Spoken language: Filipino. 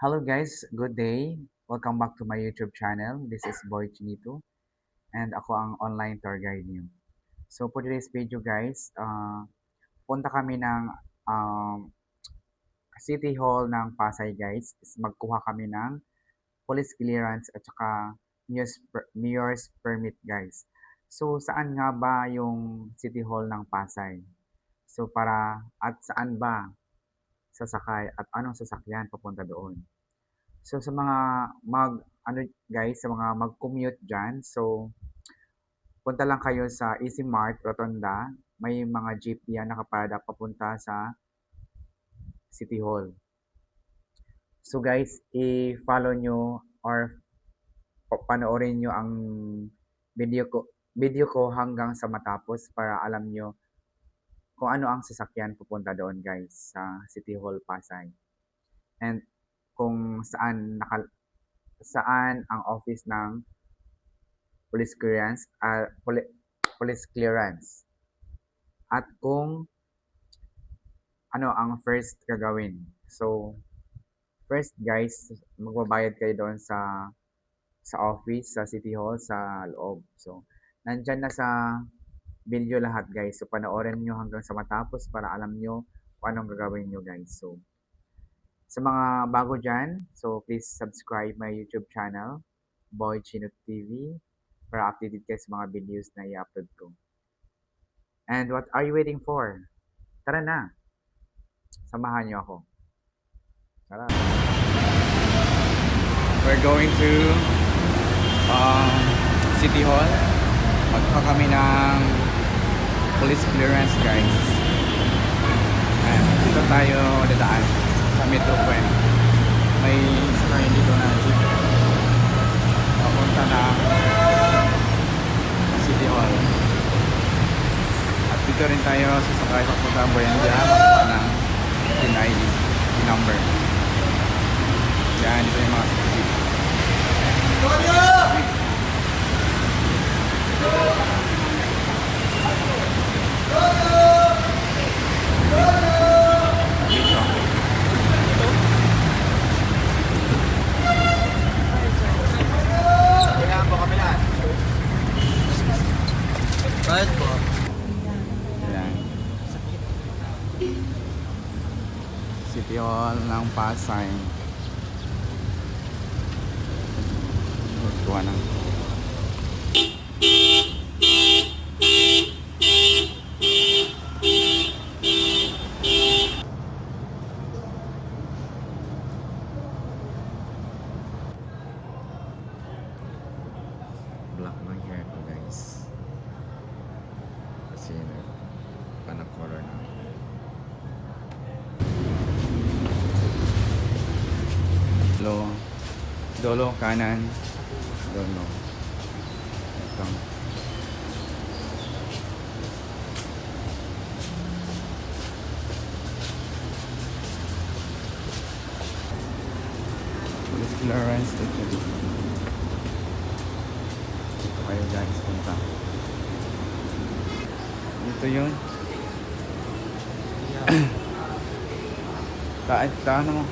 Hello guys, good day. Welcome back to my YouTube channel. This is Boy Chinito and ako ang online tour guide niyo. So for today's video guys, punta kami ng City Hall ng Pasay guys. Magkuha kami ng police clearance at saka mayor's permit guys. So saan nga ba yung City Hall ng Pasay? So at saan ba sasakay at anong sasakyan papunta doon? So sa mga guys, sa mga mag-commute diyan, so punta lang kayo sa Easy Mart Rotonda. May mga jeep yan nakaparada papunta sa City Hall. So guys, i-follow nyo or panoorin nyo ang video ko hanggang sa matapos para alam nyo kung ano ang sasakyan pupunta doon guys sa City Hall Pasay. And kung saan ang office ng police clearance at kung ano ang first gagawin. So first guys, magbabayad kayo doon sa office, sa City Hall, sa loob. So nandyan na sa video lahat guys. So panoorin nyo hanggang sa matapos para alam nyo kung anong gagawin nyo guys. So sa mga bago dyan, so please subscribe my YouTube channel, Boy Chinut TV, para updated kayo sa mga videos na i-upload ko. And what are you waiting for? Tara na! Samahan nyo ako. Tara! We're going to City Hall. Magkuha kami ng police clearance guys. And dito tayo dadaan sa Metro Point. May sakayin dito na jeep papunta na City Hall. At dito rin tayo sasakay papunta ang Buendia papunta ng PIN number. Yan, dito yung mga jeep. Bakit po? Ayan. City Hall ng Pasay. Tuwa na. Black ng hair ko guys. Kasi color na. Dolo kanan. Dolo. Ito. Police clearance dito. Ito kayo guys punta. Ito yun. Taan mo.